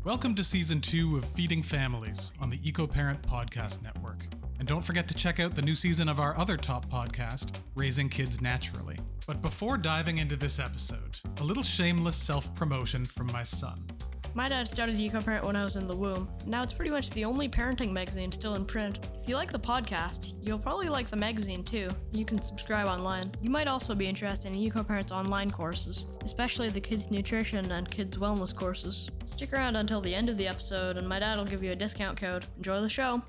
Welcome to Season 2 of Feeding Families on the EcoParent Podcast Network. And don't forget to check out the new season of our other top podcast, Raising Kids Naturally. But before diving into this episode, a little shameless self-promotion from my son. My dad started EcoParent when I was in the womb. Now it's pretty much the only parenting magazine still in print. If you like the podcast, you'll probably like the magazine too. You can subscribe online. You might also be interested in EcoParent's online courses, especially the kids nutrition and kids wellness courses. Stick around until the end of the episode and my dad will give you a discount code. Enjoy the show.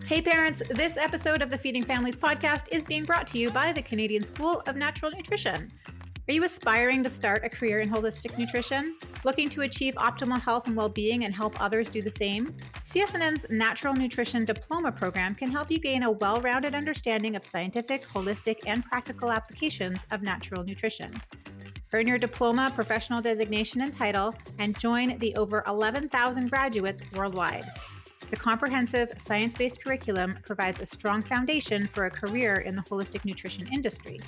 Hey parents, this episode of the Feeding Families podcast is being brought to you by the Canadian School of Natural Nutrition. Are you aspiring to start a career in holistic nutrition? Looking to achieve optimal health and well-being and help others do the same? CSNN's Natural Nutrition Diploma program can help you gain a well-rounded understanding of scientific, holistic, and practical applications of natural nutrition. Earn your diploma, professional designation, and title, and join the over 11,000 graduates worldwide. The comprehensive science-based curriculum provides a strong foundation for a career in the holistic nutrition industry.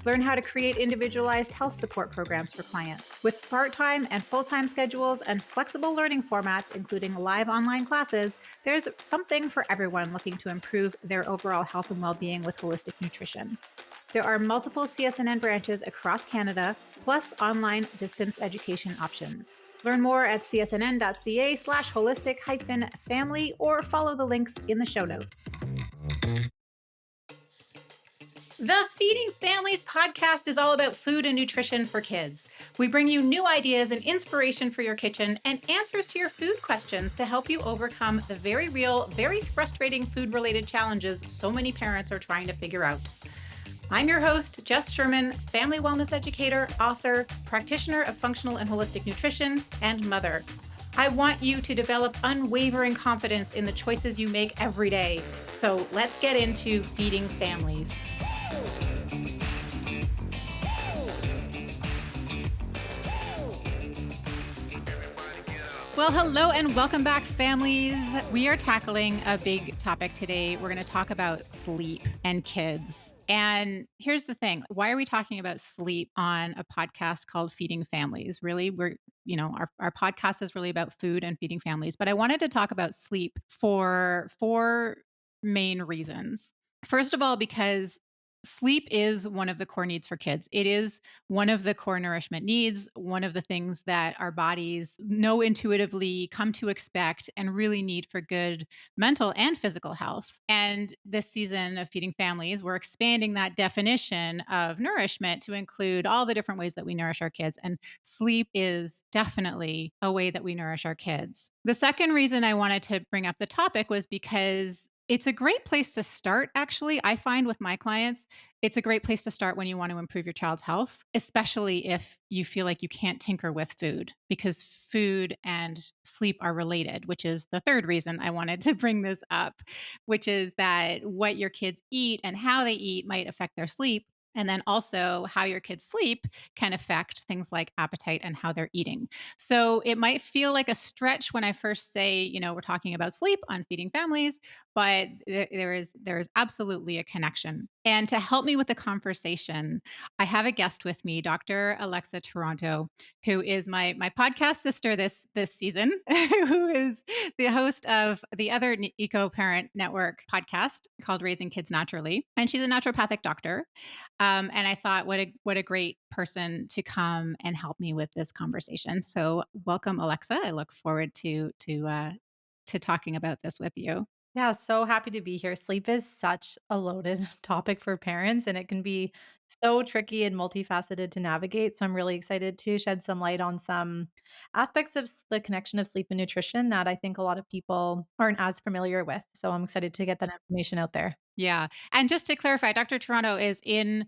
Learn how to create individualized health support programs for clients. With part-time and full-time schedules and flexible learning formats, including live online classes, there's something for everyone looking to improve their overall health and well-being with holistic nutrition. There are multiple CSNN branches across Canada, plus online distance education options. Learn more at csnn.ca/holistic-family or follow the links in the show notes. The Feeding Families podcast is all about food and nutrition for kids. We bring you new ideas and inspiration for your kitchen and answers to your food questions to help you overcome the very real, very frustrating food-related challenges so many parents are trying to figure out. I'm your host, Jess Sherman, family wellness educator, author, practitioner of functional and holistic nutrition, and mother. I want you to develop unwavering confidence in the choices you make every day. So let's get into Feeding Families. Well, hello and welcome back, families. We are tackling a big topic today. We're going to talk about sleep and kids. And here's the thing. Why are we talking about sleep on a podcast called Feeding Families? Really, our podcast is really about food and feeding families. But I wanted to talk about sleep for four main reasons. First of all, because sleep is one of the core needs for kids. It is one of the core nourishment needs, one of the things that our bodies know intuitively, come to expect, and really need for good mental and physical health. And this season of Feeding Families, we're expanding that definition of nourishment to include all the different ways that we nourish our kids. And sleep is definitely a way that we nourish our kids. The second reason I wanted to bring up the topic was because it's a great place to start, actually. I find with my clients, it's a great place to start when you want to improve your child's health, especially if you feel like you can't tinker with food, because food and sleep are related, which is the third reason I wanted to bring this up, which is that what your kids eat and how they eat might affect their sleep. And then also how your kids sleep can affect things like appetite and how they're eating. So it might feel like a stretch when I first say, we're talking about sleep on Feeding Families, but there is absolutely a connection. And to help me with the conversation, I have a guest with me, Dr. Alexa Torontow, who is my podcast sister this season, who is the host of the other Eco Parent Network podcast called Raising Kids Naturally, and she's a naturopathic doctor. And I thought, what a great person to come and help me with this conversation. So, welcome, Alexa. I look forward to talking about this with you. Yeah, so happy to be here. Sleep is such a loaded topic for parents, and it can be so tricky and multifaceted to navigate. So I'm really excited to shed some light on some aspects of the connection of sleep and nutrition that I think a lot of people aren't as familiar with. So I'm excited to get that information out there. Yeah. And just to clarify, Dr. Toronto is in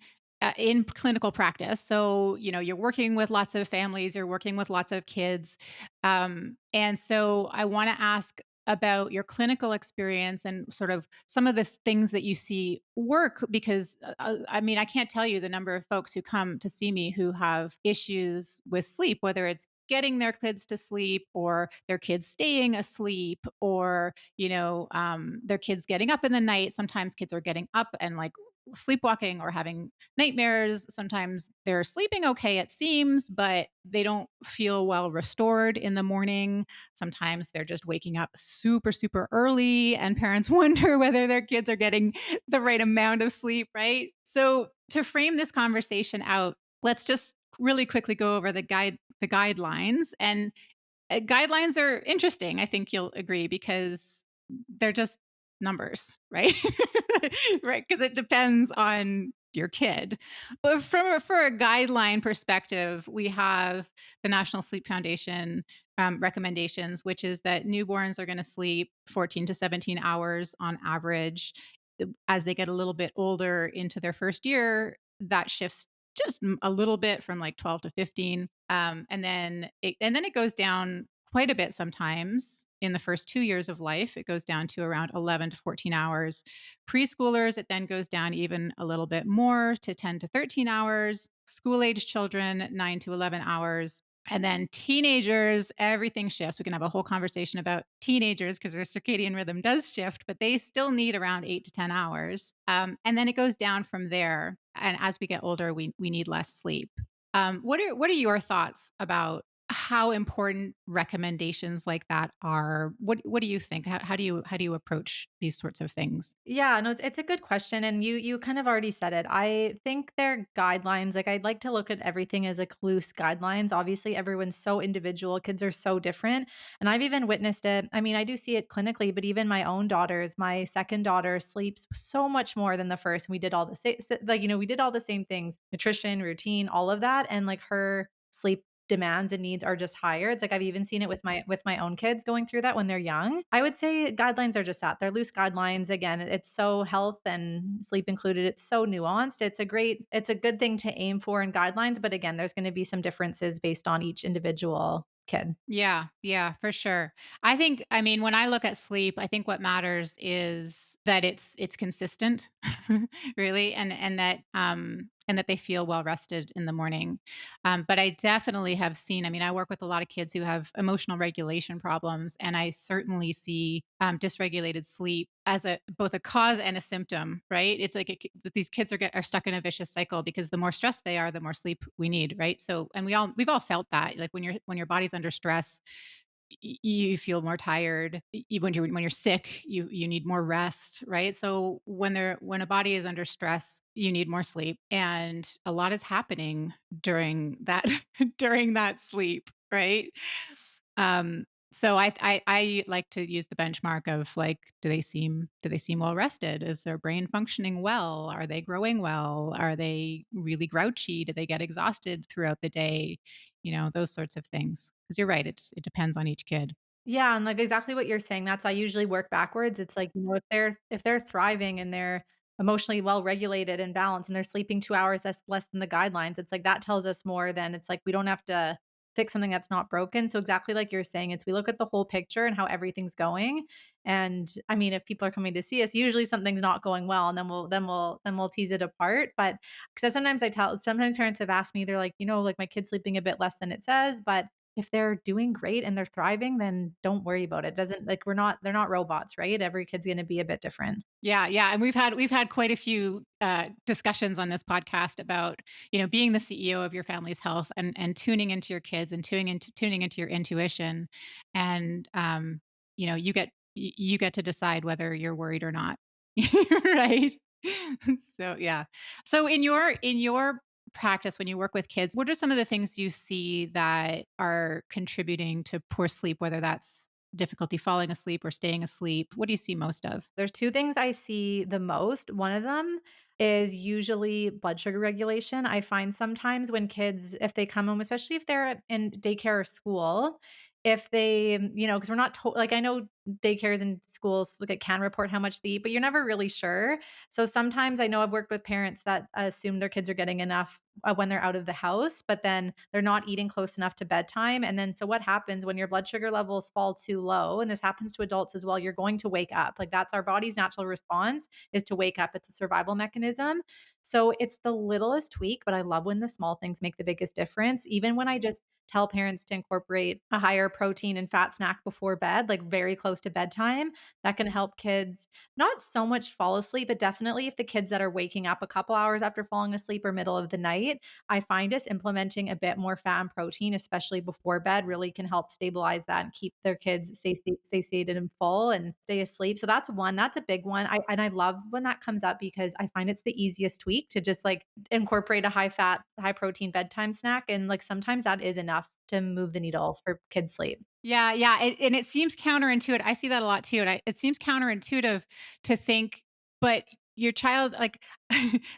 clinical practice. So, you're working with lots of families, you're working with lots of kids. And so I want to ask about your clinical experience and sort of some of the things that you see work, because I can't tell you the number of folks who come to see me who have issues with sleep, whether it's getting their kids to sleep or their kids staying asleep or, their kids getting up in the night. Sometimes kids are getting up and like sleepwalking or having nightmares. Sometimes they're sleeping okay, it seems, but they don't feel well restored in the morning. Sometimes they're just waking up super, super early, and parents wonder whether their kids are getting the right amount of sleep, right? So, to frame this conversation out, let's just really quickly go over the guidelines. And guidelines are interesting. I think you'll agree because they're just numbers, right? Right, because it depends on your kid. But for a guideline perspective, we have the National Sleep Foundation recommendations, which is that newborns are going to sleep 14 to 17 hours on average. As they get a little bit older into their first year, that shifts just a little bit from like 12 to 15. And then it goes down quite a bit sometimes in the first 2 years of life. It goes down to around 11 to 14 hours. Preschoolers, it then goes down even a little bit more to 10 to 13 hours. School age children, 9 to 11 hours. And then teenagers, everything shifts. We can have a whole conversation about teenagers because their circadian rhythm does shift, but they still need around 8 to 10 hours. And then it goes down from there. And as we get older, we need less sleep. What are your thoughts about how important recommendations like that are? What do you think? How do you approach these sorts of things? Yeah, no, it's a good question, and you kind of already said it. I think they're guidelines. Like I'd like to look at everything as like loose guidelines. Obviously, everyone's so individual. Kids are so different, and I've even witnessed it. I mean, I do see it clinically, but even my own daughters, my second daughter sleeps so much more than the first. And we did all the same, like we did all the same things: nutrition, routine, all of that, and like her sleep demands and needs are just higher. It's like I've even seen it with my own kids going through that when they're young. I would say guidelines are just that. They're loose guidelines. Again, it's so health and sleep included. It's so nuanced. It's a good thing to aim for in guidelines, but again, there's going to be some differences based on each individual kid. Yeah, yeah, for sure. I mean, when I look at sleep, I think what matters is that it's consistent, really, and that they feel well rested in the morning. But I definitely have seen. I mean, I work with a lot of kids who have emotional regulation problems, and I certainly see dysregulated sleep as a both a cause and a symptom. Right? It's like that these kids are stuck in a vicious cycle because the more stressed they are, the more sleep we need. Right? So, and we've all felt that. Like when your body's under stress, you feel more tired. When you're sick, you need more rest, right? So when a body is under stress, you need more sleep, and a lot is happening during that during that sleep, right? So I like to use the benchmark of like, do they seem well rested? Is their brain functioning well? Are they growing well? Are they really grouchy? Do they get exhausted throughout the day? Those sorts of things. Because you're right, it depends on each kid. Yeah, and like exactly what you're saying. That's I usually work backwards. It's like, if they're thriving and they're emotionally well regulated and balanced and they're sleeping 2 hours that's less than the guidelines, it's like that tells us more than it's like we don't have to fix something that's not broken. So exactly like you're saying, it's we look at the whole picture and how everything's going. And I mean, if people are coming to see us, usually something's not going well, and then we'll tease it apart. But because sometimes parents have asked me, they're like, like my kid's sleeping a bit less than it says, but if they're doing great and they're thriving, then don't worry about it. Doesn't like they're not robots, right? Every kid's going to be a bit different. Yeah, yeah, and we've had quite a few discussions on this podcast about being the CEO of your family's health and tuning into your kids and tuning into your intuition, and you get to decide whether you're worried or not, right? So yeah. So in your practice when you work with kids, what are some of the things you see that are contributing to poor sleep, whether that's difficulty falling asleep or staying asleep? What do you see most of? There's 2 things I see the most. One of them is usually blood sugar regulation. I find sometimes when kids, if they come home, especially if they're in daycare or school, if they, because we're not like I know daycares and schools like it can report how much they eat, but you're never really sure. So sometimes I know I've worked with parents that assume their kids are getting enough when they're out of the house, but then they're not eating close enough to bedtime. And then so what happens when your blood sugar levels fall too low, and this happens to adults as well, you're going to wake up. Like that's our body's natural response is to wake up. It's a survival mechanism. So it's the littlest tweak, but I love when the small things make the biggest difference. Even when I just tell parents to incorporate a higher protein and fat snack before bed, like very close to bedtime. That can help kids not so much fall asleep, but definitely if the kids that are waking up a couple hours after falling asleep or middle of the night, I find us implementing a bit more fat and protein, especially before bed, really can help stabilize that and keep their kids satiated and full and stay asleep. So that's one. That's a big one. I love when that comes up because I find it's the easiest tweak to just like incorporate a high fat, high protein bedtime snack. And like sometimes that is enough to move the needle for kids' sleep. Yeah, yeah, and it seems counterintuitive. I see that a lot too, and it seems counterintuitive to think, but your child, like,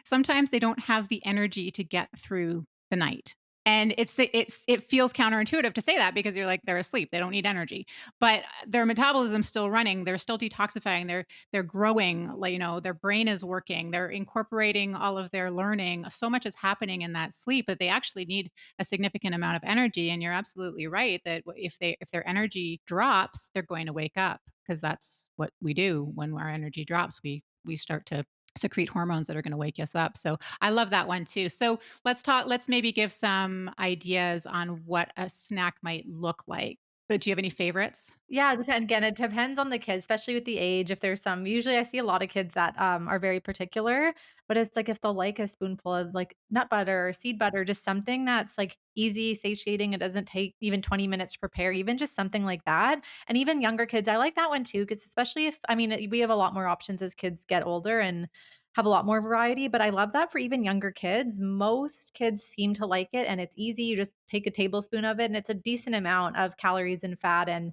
sometimes they don't have the energy to get through the night, and it feels counterintuitive to say that because you're like, they're asleep, they don't need energy, but their metabolism's still running, they're still detoxifying, they're growing, like, their brain is working, they're incorporating all of their learning. So much is happening in that sleep that they actually need a significant amount of energy. And you're absolutely right that if their energy drops, they're going to wake up because that's what we do when our energy drops. We start to secrete hormones that are going to wake us up. So I love that one too. So let's maybe give some ideas on what a snack might look like. So do you have any favorites? Yeah, again, it depends on the kids, especially with the age. If there's some usually I see a lot of kids that, are very particular, but it's like if they'll like a spoonful of, like, nut butter or seed butter, just something that's, like, easy, satiating, it doesn't take even 20 minutes to prepare, even just something like that. And even younger kids, I like that one too, because especially if I mean, we have a lot more options as kids get older and have a lot more variety, but I love that for even younger kids. Most kids seem to like it, and it's easy. You just take a tablespoon of it, and it's a decent amount of calories and fat, and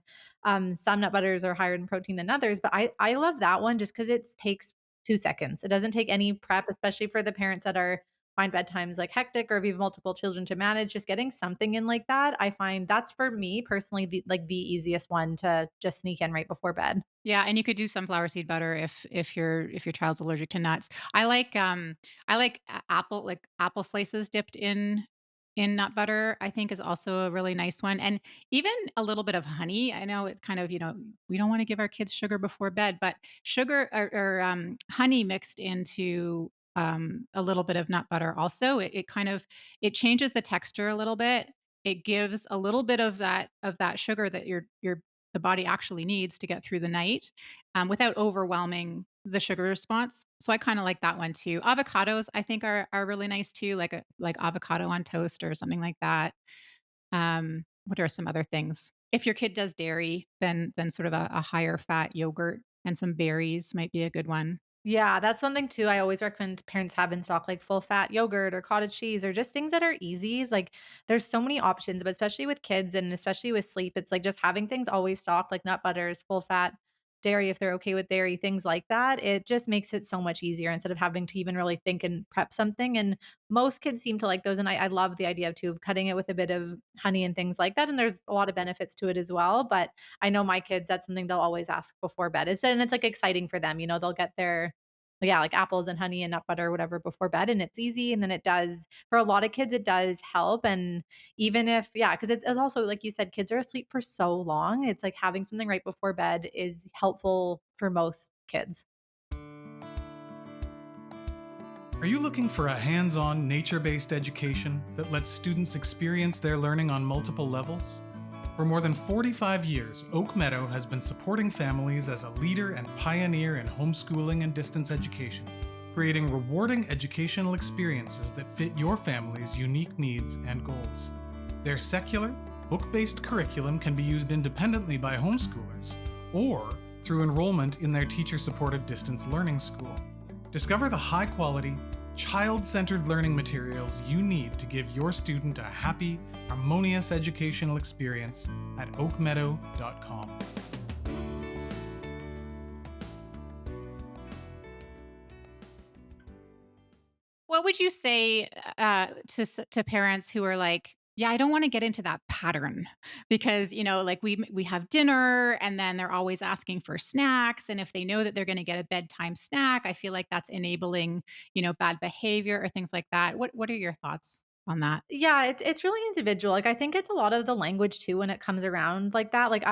some nut butters are higher in protein than others, but I love that one just because it takes 2 seconds. It doesn't take any prep, especially for the parents that are find bedtimes, like, hectic or if you have multiple children to manage, just getting something in like that, I find that's for me personally the easiest one to just sneak in right before bed. Yeah, and you could do sunflower seed butter if your child's allergic to nuts. I like apple slices dipped in nut butter, I think is also a really nice one. And even a little bit of honey. I know it's kind of, we don't want to give our kids sugar before bed, but sugar or honey mixed into a little bit of nut butter also, it kind of it changes the texture a little bit. It gives a little bit of that sugar that your the body actually needs to get through the night, without overwhelming the sugar response. So I kind of like that one too. Avocados I think are really nice too, like avocado on toast or something like that. What are some other things? If your kid does dairy, then sort of a higher fat yogurt and some berries might be a good one. Yeah, that's one thing too I always recommend parents have in stock, like full fat yogurt or cottage cheese or just things that are easy. Like there's so many options, but especially with kids and especially with sleep, it's like just having things always stocked, like nut butters, full fat dairy if they're okay with dairy, things like that. It just makes it so much easier instead of having to even really think and prep something. And most kids seem to like those. And I love the idea of too of cutting it with a bit of honey and things like that. And there's a lot of benefits to it as well. But I know my kids, that's something they'll always ask before bed. And it's like exciting for them. They'll get their yeah, like apples and honey and nut butter or whatever before bed, and it's easy, and then it does for a lot of kids, it does help, and even if yeah, because it's also, like you said, kids are asleep for so long, it's like having something right before bed is helpful for most kids. Are you looking for a hands on, nature based education that lets students experience their learning on multiple levels? For more than 45 years, Oak Meadow has been supporting families as a leader and pioneer in homeschooling and distance education, creating rewarding educational experiences that fit your family's unique needs and goals. Their secular, book-based curriculum can be used independently by homeschoolers or through enrollment in their teacher-supported distance learning school. Discover the high-quality, child-centered learning materials you need to give your student a happy, harmonious educational experience at oakmeadow.com. What would you say, to parents who are like, "Yeah, I don't wanna get into that pattern," because, like, we have dinner, and then they're always asking for snacks, and if they know that they're gonna get a bedtime snack, I feel like that's enabling, bad behavior or things like that. What are your thoughts on that? Yeah, it's really individual. Like I think it's a lot of the language too when it comes around like that. Like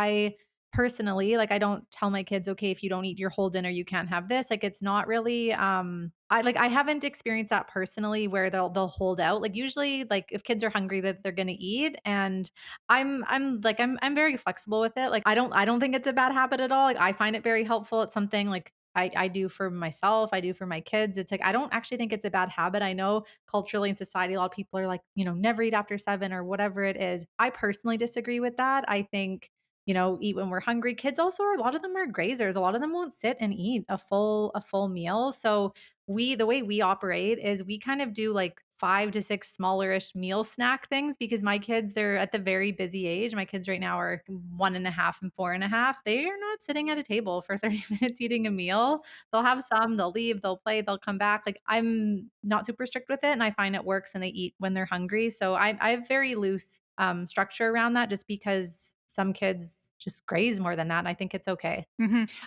personally, like, I don't tell my kids, "Okay, if you don't eat your whole dinner, you can't have this." Like, it's not really, I haven't experienced that personally where they'll hold out. Like, usually, like, if kids are hungry, that they're gonna eat, and I'm very flexible with it. Like, I don't think it's a bad habit at all. Like, I find it very helpful. It's something, like, I do for myself, I do for my kids. It's like, I don't actually think it's a bad habit. I know culturally in society, a lot of people are like, never eat after 7 or whatever it is. I personally disagree with that. I think, eat when we're hungry. Kids also a lot of them are grazers. A lot of them won't sit and eat a full meal. So the way we operate is we kind of do like 5 to 6 smallerish meal snack things because my kids, they're at the very busy age. My kids right now are 1.5 and 4.5. They are not sitting at a table for 30 minutes eating a meal. They'll have some, they'll leave, they'll play, they'll come back. Like, I'm not super strict with it, and I find it works, and they eat when they're hungry. So I have very loose structure around that just because some kids just graze more than that, and I think it's okay.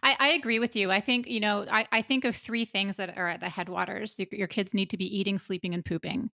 I agree with you. I think, I think of three things that are at the headwaters. Your kids need to be eating, sleeping, and pooping.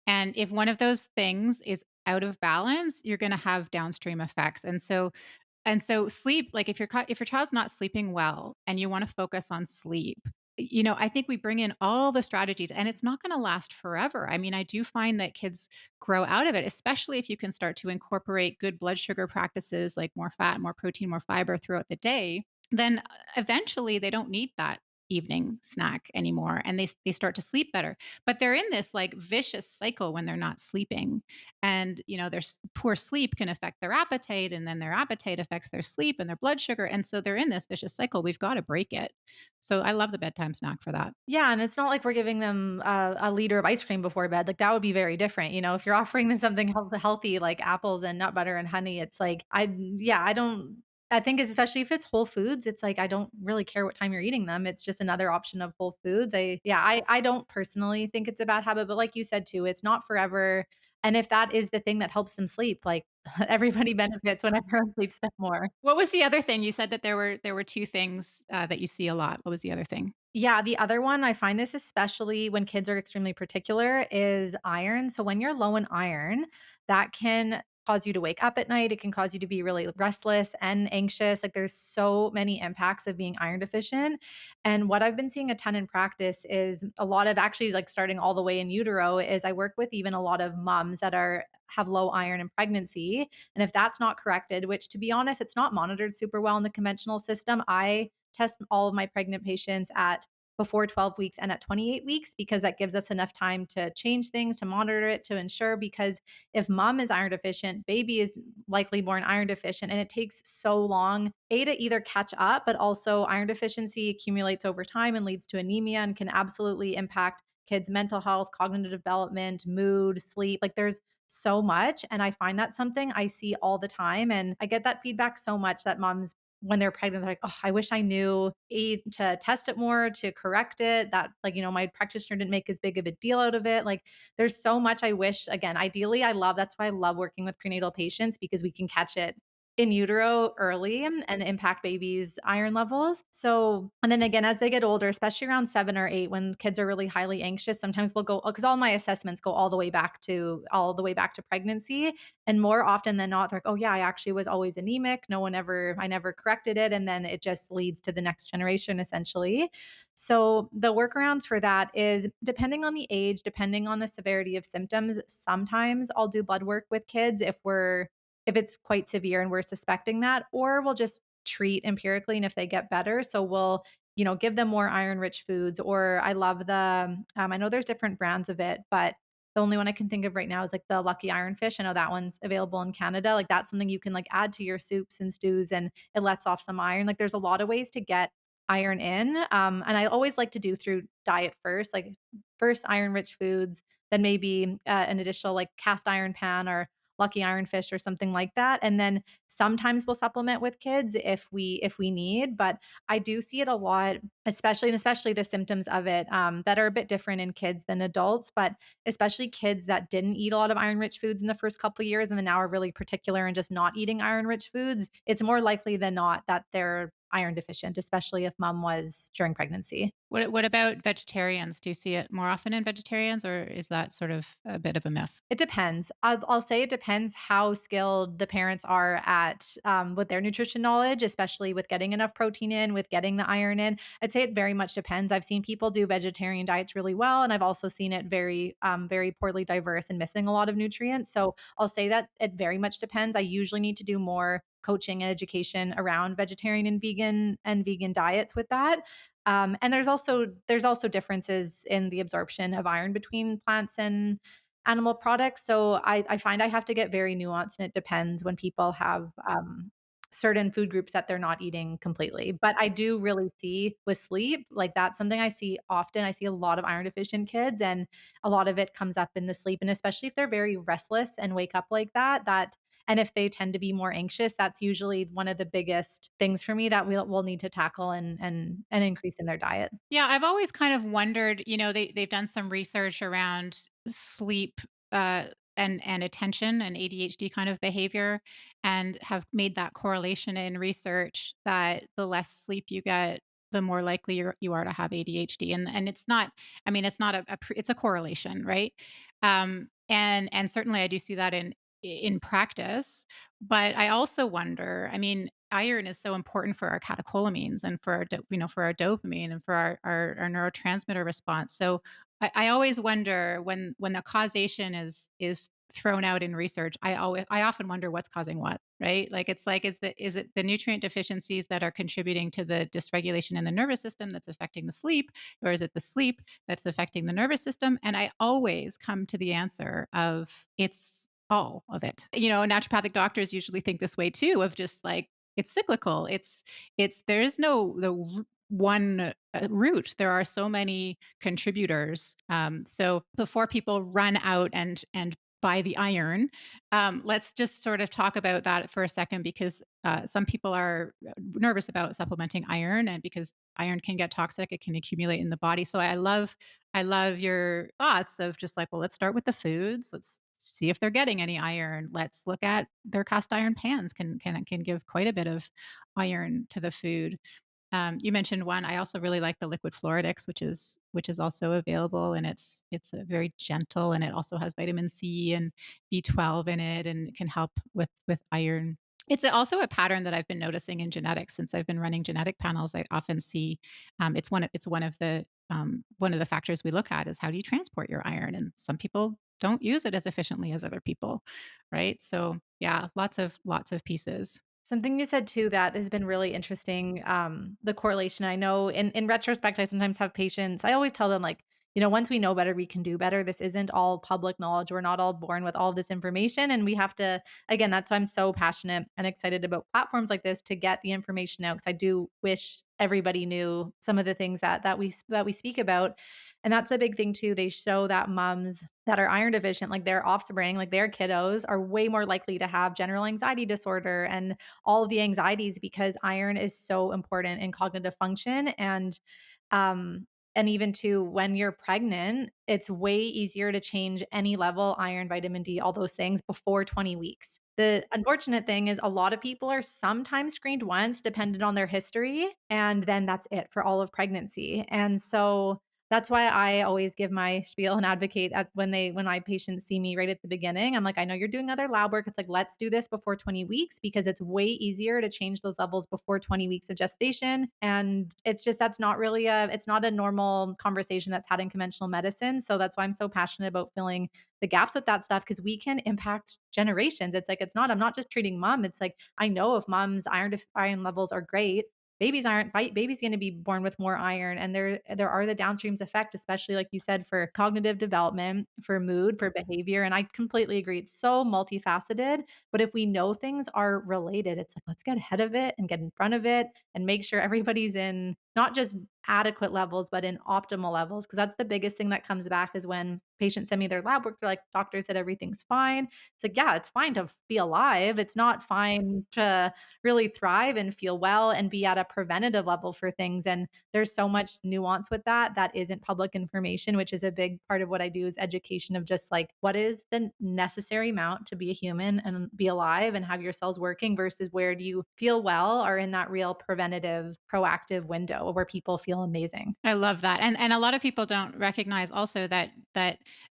And if one of those things is out of balance, you're going to have downstream effects. And so sleep, like if your child's not sleeping well and you want to focus on sleep, I think we bring in all the strategies and it's not going to last forever. I mean, I do find that kids grow out of it, especially if you can start to incorporate good blood sugar practices like more fat, more protein, more fiber throughout the day. Then eventually they don't need that evening snack anymore and they start to sleep better. But they're in this like vicious cycle when they're not sleeping, and their poor sleep can affect their appetite, and then their appetite affects their sleep and their blood sugar, and so they're in this vicious cycle. We've got to break it. So I love the bedtime snack for that. Yeah, and it's not like we're giving them a liter of ice cream before bed. Like, that would be very different. If you're offering them something healthy like apples and nut butter and honey, it's like yeah, I don't. I think especially if it's whole foods, it's like I don't really care what time you're eating them. It's just another option of whole foods. I don't personally think it's a bad habit, but like you said too, it's not forever. And if that is the thing that helps them sleep, like everybody benefits when everyone sleeps more. What was the other thing you said? That there were two things that you see a lot? What was the other thing? Yeah, the other one, I find this especially when kids are extremely particular, is iron. So when you're low in iron, that can cause you to wake up at night. It can cause you to be really restless and anxious. Like, there's so many impacts of being iron deficient. And what I've been seeing a ton in practice is a lot of, actually, like, starting all the way in utero, is I work with even a lot of moms that have low iron in pregnancy. And if that's not corrected, which, to be honest, it's not monitored super well in the conventional system, I test all of my pregnant patients at before 12 weeks and at 28 weeks because that gives us enough time to change things, to monitor it, to ensure. Because if mom is iron deficient, baby is likely born iron deficient, and it takes so long, to either catch up, but also iron deficiency accumulates over time and leads to anemia and can absolutely impact kids' mental health, cognitive development, mood, sleep. Like, there's so much. And I find that something I see all the time. And I get that feedback so much that moms, when they're pregnant, they're like, "Oh, I wish I knew to test it more, to correct it, that, like, my practitioner didn't make as big of a deal out of it." Like, there's so much I wish. Again, ideally, that's why I love working with prenatal patients, because we can catch it in utero early and impact babies' iron levels. So, and then again, as they get older, especially around 7 or 8, when kids are really highly anxious, sometimes we'll go, because all my assessments go all the way back to pregnancy. And more often than not, they're like, "Oh yeah, I actually was always anemic. I never corrected it." And then it just leads to the next generation, essentially. So the workarounds for that is, depending on the age, depending on the severity of symptoms, sometimes I'll do blood work with kids if it's quite severe and we're suspecting that, or we'll just treat empirically and if they get better. So we'll, give them more iron rich foods. Or I love I know there's different brands of it, but the only one I can think of right now is like the Lucky Iron Fish. I know that one's available in Canada. Like, that's something you can like add to your soups and stews, and it lets off some iron. Like, there's a lot of ways to get iron in. And I always like to do through diet first, like first iron rich foods, then maybe an additional like cast iron pan or Lucky Iron Fish or something like that. And then sometimes we'll supplement with kids if we need. But I do see it a lot, especially the symptoms of it that are a bit different in kids than adults, but especially kids that didn't eat a lot of iron rich foods in the first couple of years and then now are really particular and just not eating iron rich foods. It's more likely than not that they're iron deficient, especially if mom was during pregnancy. What about vegetarians? Do you see it more often in vegetarians, or is that sort of a bit of a myth? It depends. I'll say it depends how skilled the parents are at with their nutrition knowledge, especially with getting enough protein in, with getting the iron in. I'd say it very much depends. I've seen people do vegetarian diets really well, and I've also seen it very poorly diverse and missing a lot of nutrients. So I'll say that it very much depends. I usually need to do more coaching and education around vegetarian and vegan diets with that. And there's also differences in the absorption of iron between plants and animal products. So I find I have to get very nuanced, and it depends when people have certain food groups that they're not eating completely. But I do really see with sleep, like that's something I see often. I see a lot of iron deficient kids, and a lot of it comes up in the sleep. And especially if they're very restless and wake up like that, and if they tend to be more anxious, that's usually one of the biggest things for me that we'll need to tackle and increase in their diet. Yeah, I've always kind of wondered, they've done some research around sleep, uh, and attention and ADHD kind of behavior, and have made that correlation in research that the less sleep you get, the more likely you are to have ADHD. And it's not, I mean, it's not it's a correlation, right? And certainly I do see that in practice. But I also wonder, I mean, iron is so important for our catecholamines and for for our dopamine and for our neurotransmitter response. So I always wonder when the causation is thrown out in research. I often wonder what's causing what, right? Like it's like is it the nutrient deficiencies that are contributing to the dysregulation in the nervous system that's affecting the sleep, or is it the sleep that's affecting the nervous system? And I always come to the answer of it's all of it. Naturopathic doctors usually think this way too, of just like it's cyclical. It's there is no one root. There are so many contributors. So before people run out and buy the iron, let's just sort of talk about that for a second, because some people are nervous about supplementing iron, and because iron can get toxic, it can accumulate in the body. So I love your thoughts of just like, well, let's start with the foods. Let's see if they're getting any iron. Let's look at their cast iron pans can give quite a bit of iron to the food. You mentioned one. I also really like the liquid Floridix, which is also available, and it's a very gentle, and it also has vitamin C and B12 in it, and it can help with iron. It's also a pattern that I've been noticing in genetics since I've been running genetic panels. I often see it's one of the factors we look at is how do you transport your iron, and some people don't use it as efficiently as other people, right? So yeah, lots of pieces. Something you said too that has been really interesting, the correlation. I know in retrospect, I sometimes have patients. I always tell them like, once we know better, we can do better. This isn't all public knowledge. We're not all born with all this information, and we have to. Again, that's why I'm so passionate and excited about platforms like this to get the information out. Because I do wish everybody knew some of the things that we speak about. And that's a big thing too. They show that moms that are iron deficient, like their offspring, like their kiddos, are way more likely to have general anxiety disorder and all of the anxieties because iron is so important in cognitive function. Um and even too, when you're pregnant, it's way easier to change any level, iron, vitamin D, all those things before 20 weeks. The unfortunate thing is a lot of people are sometimes screened once dependent on their history, and then that's it for all of pregnancy. And so that's why I always give my spiel and advocate at when my patients see me right at the beginning. I'm like, I know you're doing other lab work. It's like, let's do this before 20 weeks because it's way easier to change those levels before 20 weeks of gestation. And it's just it's not a normal conversation that's had in conventional medicine. So that's why I'm so passionate about filling the gaps with that stuff because we can impact generations. It's like I'm not just treating mom. It's like I know if mom's iron levels are great, baby's going to be born with more iron, and there are the downstreams effect, especially like you said, for cognitive development, for mood, for behavior. And I completely agree, it's so multifaceted. But if we know things are related, it's like let's get ahead of it and get in front of it and make sure everybody's in not just adequate levels but in optimal levels, because that's the biggest thing that comes back is when patients send me their lab work, they're like, "Doctor said everything's fine." It's like, yeah, it's fine to be alive. It's not fine to really thrive and feel well and be at a preventative level for things. And there's so much nuance with that that isn't public information, which is a big part of what I do is education of just like what is the necessary amount to be a human and be alive and have your cells working versus where do you feel well or in that real preventative, proactive window where people feel amazing. I love that. And a lot of people don't recognize also that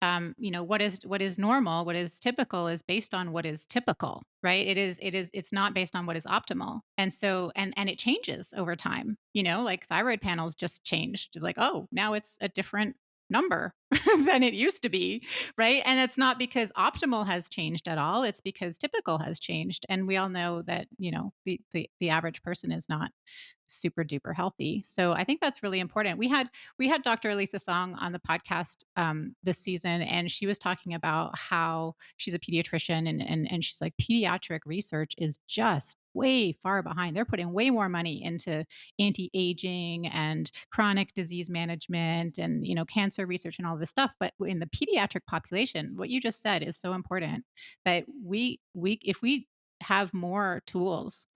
what is normal, what is typical is based on what is typical, right? It's not based on what is optimal. And so and it changes over time. Like thyroid panels just changed. It's like, oh, now it's a different number than it used to be, right? And it's not because optimal has changed at all. It's because typical has changed. And we all know that, the average person is not super duper healthy. So I think that's really important. We had Dr. Elisa Song on the podcast this season, and she was talking about how she's a pediatrician, and she's like, pediatric research is just way far behind. They're putting way more money into anti-aging and chronic disease management and cancer research and all this stuff. But in the pediatric population, what you just said is so important that we if we have more tools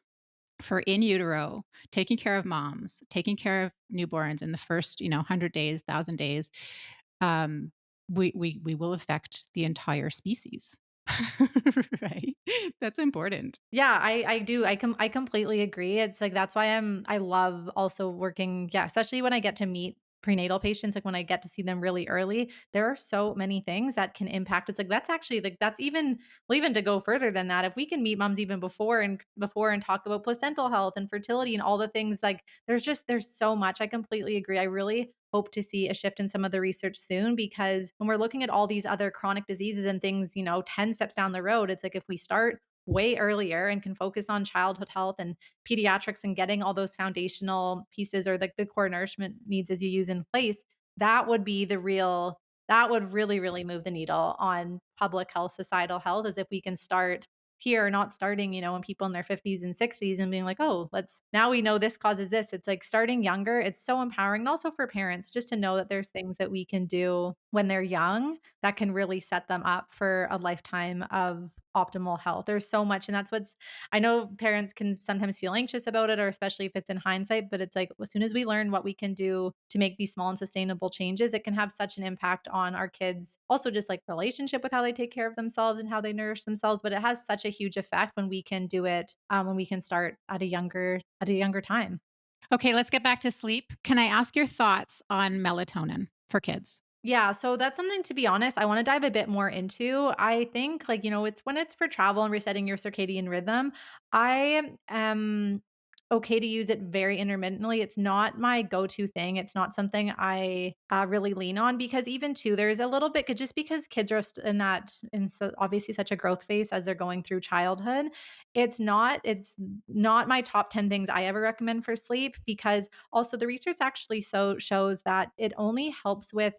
for in utero, taking care of moms, taking care of newborns in the first, 100 days, 1,000 days, um, we will affect the entire species. Right? That's important. Yeah, I do. I completely agree. It's like that's why I love also working, yeah, especially when I get to meet prenatal patients, like when I get to see them really early. There are so many things that can impact. It's like that's actually like that's even well, even to go further than that, if we can meet moms even before and talk about placental health and fertility and all the things like there's so much. I completely agree. I really hope to see a shift in some of the research soon because when we're looking at all these other chronic diseases and things, 10 steps down the road, it's like if we start way earlier and can focus on childhood health and pediatrics and getting all those foundational pieces or the core nourishment needs as you use in place, that would be that would really, really move the needle on public health, societal health, as if we can start here, not starting, when people in their 50s and 60s and being like, oh, now we know this causes this. It's like starting younger. It's so empowering. And also for parents, just to know that there's things that we can do when they're young that can really set them up for a lifetime of optimal health. There's so much. And that's I know parents can sometimes feel anxious about it, or especially if it's in hindsight, but it's like as soon as we learn what we can do to make these small and sustainable changes, it can have such an impact on our kids. Also, just like relationship with how they take care of themselves and how they nourish themselves. But it has such a huge effect when we can do it, when we can start at a younger time. Okay, let's get back to sleep. Can I ask your thoughts on melatonin for kids? Yeah, so that's something to be honest, I wanna dive a bit more into. I think, like, it's when it's for travel and resetting your circadian rhythm, I am okay to use it very intermittently. It's not my go-to thing. It's not something I, really lean on because even too, there's a little bit just because kids are in so obviously such a growth phase as they're going through childhood, it's not my top 10 things I ever recommend for sleep because also the research actually shows that it only helps with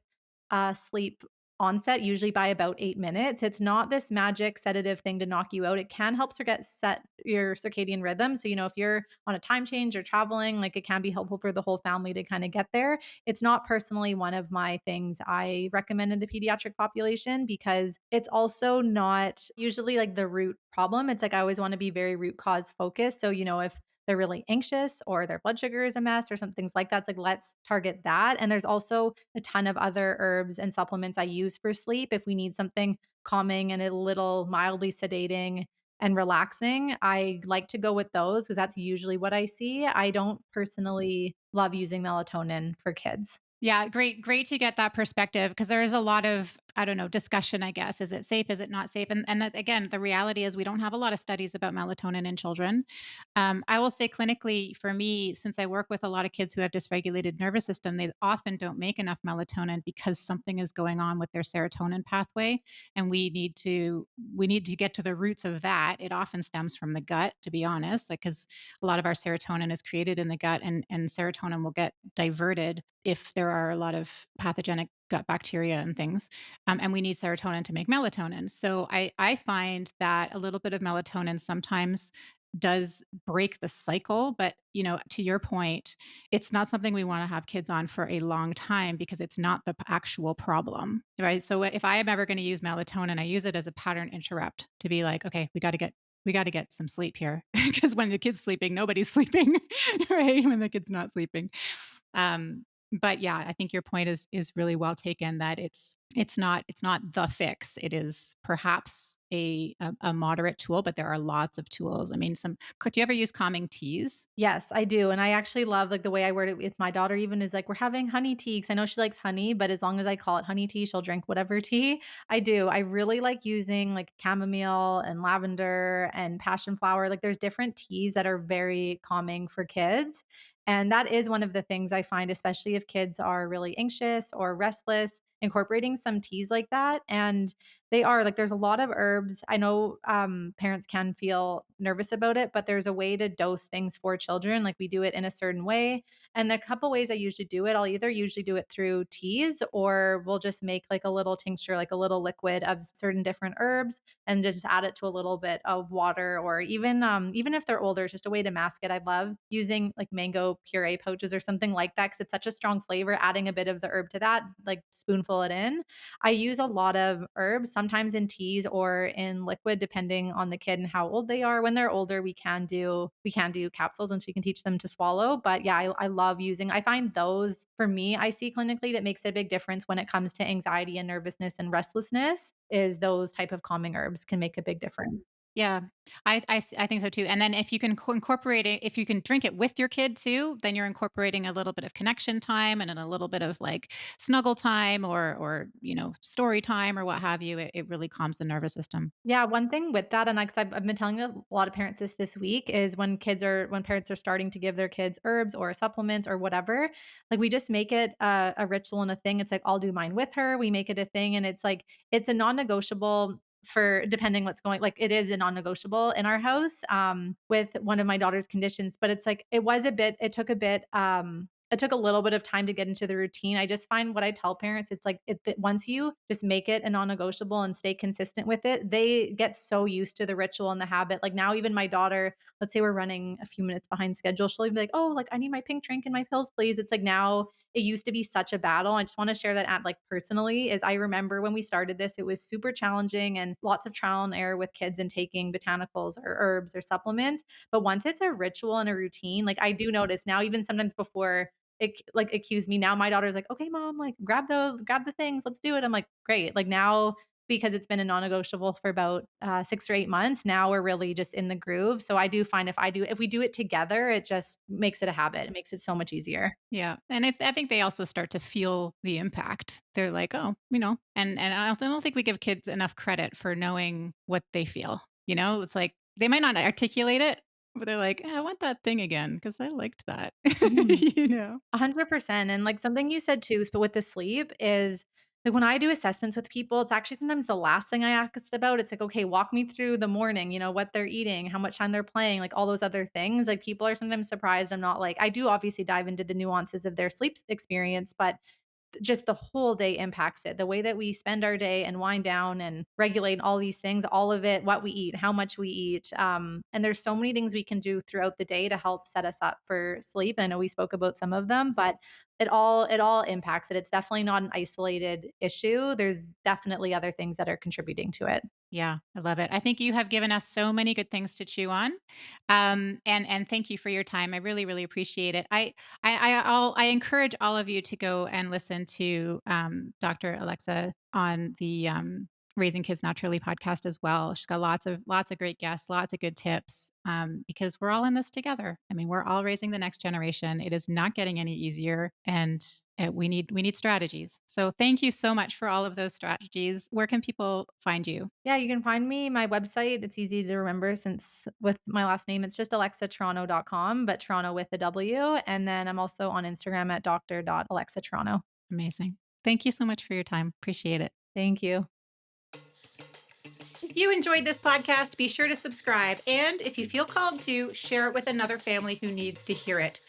sleep onset usually by about 8 minutes. It's not this magic sedative thing to knock you out. It can help set your circadian rhythm. So, if you're on a time change or traveling, like it can be helpful for the whole family to kind of get there. It's not personally one of my things I recommend in the pediatric population because it's also not usually like the root problem. It's like I always want to be very root cause focused. So, if they're really anxious or their blood sugar is a mess or some things like that. It's like, let's target that. And there's also a ton of other herbs and supplements I use for sleep. If we need something calming and a little mildly sedating and relaxing, I like to go with those because that's usually what I see. I don't personally love using melatonin for kids. Yeah, great to get that perspective because there is a lot of, I don't know, discussion, I guess. Is it safe? Is it not safe? And that again, the reality is we don't have a lot of studies about melatonin in children. I will say clinically for me, since I work with a lot of kids who have dysregulated nervous system, they often don't make enough melatonin because something is going on with their serotonin pathway. And we need to get to the roots of that. It often stems from the gut, to be honest, like because a lot of our serotonin is created in the gut and serotonin will get diverted if there are a lot of pathogenic gut bacteria and things. And we need serotonin to make melatonin. So I find that a little bit of melatonin sometimes does break the cycle. But, to your point, it's not something we want to have kids on for a long time because it's not the actual problem, right? So if I am ever going to use melatonin, I use it as a pattern interrupt to be like, okay, we got to get some sleep here because when the kid's sleeping, nobody's sleeping, right? When the kid's not sleeping. Um, but yeah, I think your point is really well taken that it's not the fix. It is perhaps a moderate tool, but there are lots of tools. I mean, do you ever use calming teas? Yes, I do, and I actually love, like, the way I word it with my daughter even is like, "We're having honey tea," 'cause I know she likes honey, but as long as I call it honey tea, she'll drink whatever tea. I do. I really like using, like, chamomile and lavender and passion flower, like, there's different teas that are very calming for kids, and that is one of the things I find, especially if kids are really anxious or restless, incorporating some teas like that, and they are like there's a lot of herbs. I know parents can feel nervous about it, but there's a way to dose things for children. Like we do it in a certain way. And the couple ways I usually do it, I'll either usually do it through teas or we'll just make like a little tincture, like a little liquid of certain different herbs and just add it to a little bit of water or even if they're older, it's just a way to mask it. I love using like mango puree pouches or something like that because it's such a strong flavor. Adding a bit of the herb to that, like spoonful it in. I use a lot of herbs, sometimes in teas or in liquid, depending on the kid and how old they are. When they're older, we can do capsules once we can teach them to swallow. But yeah, I love using. I find those for me, I see clinically that makes a big difference when it comes to anxiety and nervousness and restlessness. Is those type of calming herbs can make a big difference. Yeah, I think so too. And then if you can incorporate it, if you can drink it with your kid too, then you're incorporating a little bit of connection time and then a little bit of like snuggle time or story time or what have you. It really calms the nervous system. Yeah, one thing with that, and like, 'cause I've been telling a lot of parents this week is when parents are starting to give their kids herbs or supplements or whatever, like we just make it a ritual and a thing. It's like I'll do mine with her. We make it a thing, and it's like it's a non-negotiable for depending what's going. Like it is a non-negotiable in our house with one of my daughter's conditions, but it's like it was a bit. It took a bit. It took a little bit of time to get into the routine. I just find what I tell parents, it's like once you just make it a non-negotiable and stay consistent with it, they get so used to the ritual and the habit. Like now, even my daughter, let's say we're running a few minutes behind schedule, she'll be like, "Oh, like I need my pink drink and my pills, please." It's like now it used to be such a battle. I just want to share that at like personally is I remember when we started this, it was super challenging and lots of trial and error with kids and taking botanicals or herbs or supplements. But once it's a ritual and a routine, like I do notice now, even sometimes before like accuse me. Now my daughter's like, "Okay, mom, like grab the things, let's do it." I'm like, "Great." Like now because it's been a non-negotiable for about 6 or 8 months, now we're really just in the groove. So I do find if we do it together, it just makes it a habit. It makes it so much easier. Yeah, and I think they also start to feel the impact. They're like, oh, and I don't think we give kids enough credit for knowing what they feel. It's like they might not articulate it, but they're like, I want that thing again because I liked that. Mhm. you know. 100%. And like something you said too, but with the sleep is like when I do assessments with people, it's actually sometimes the last thing I ask about. It's like, okay, walk me through the morning, what they're eating, how much time they're playing, like all those other things. Like people are sometimes surprised. I'm not like, I do obviously dive into the nuances of their sleep experience, but just the whole day impacts it. The way that we spend our day and wind down and regulate all these things, all of it, what we eat, how much we eat. And there's so many things we can do throughout the day to help set us up for sleep. I know we spoke about some of them, but it all impacts it. It's definitely not an isolated issue. There's definitely other things that are contributing to it. Yeah, I love it. I think you have given us so many good things to chew on, and thank you for your time. I really, really appreciate it. I encourage all of you to go and listen to Dr. Alexa on the Raising Kids Naturally podcast as well. She's got lots of great guests, lots of good tips, because we're all in this together. I mean, we're all raising the next generation. It is not getting any easier, and we need strategies. So thank you so much for all of those strategies. Where can people find you? Yeah, you can find me my website. It's easy to remember since with my last name, it's just alexatorontow.com, but Toronto with a W. And then I'm also on Instagram at dr.alexatorontow. Amazing. Thank you so much for your time. Appreciate it. Thank you. If you enjoyed this podcast, be sure to subscribe. And if you feel called to, share it with another family who needs to hear it.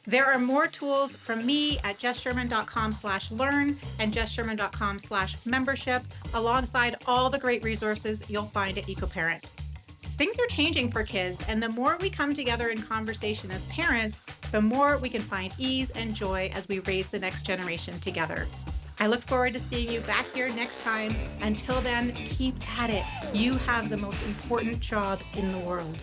There are more tools from me at jesssherman.com/learn and jesssherman.com/membership, alongside all the great resources you'll find at EcoParent. Things are changing for kids, and the more we come together in conversation as parents, the more we can find ease and joy as we raise the next generation together. I look forward to seeing you back here next time. Until then, keep at it. You have the most important job in the world.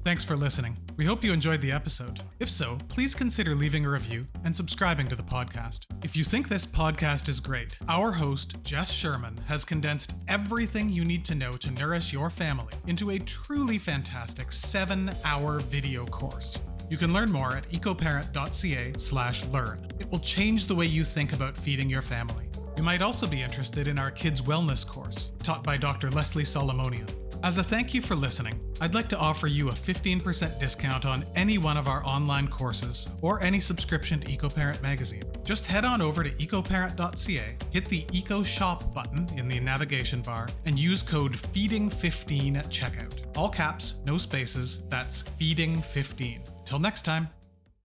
Thanks for listening. We hope you enjoyed the episode. If so, please consider leaving a review and subscribing to the podcast. If you think this podcast is great, our host, Jess Sherman, has condensed everything you need to know to nourish your family into a truly fantastic 7-hour video course. You can learn more at ecoparent.ca/learn. It will change the way you think about feeding your family. You might also be interested in our Kids Wellness course, taught by Dr. Leslie Solomonian. As a thank you for listening, I'd like to offer you a 15% discount on any one of our online courses or any subscription to EcoParent magazine. Just head on over to ecoparent.ca, hit the Eco Shop button in the navigation bar, and use code FEEDING15 at checkout. All caps, no spaces, that's FEEDING15. Till next time.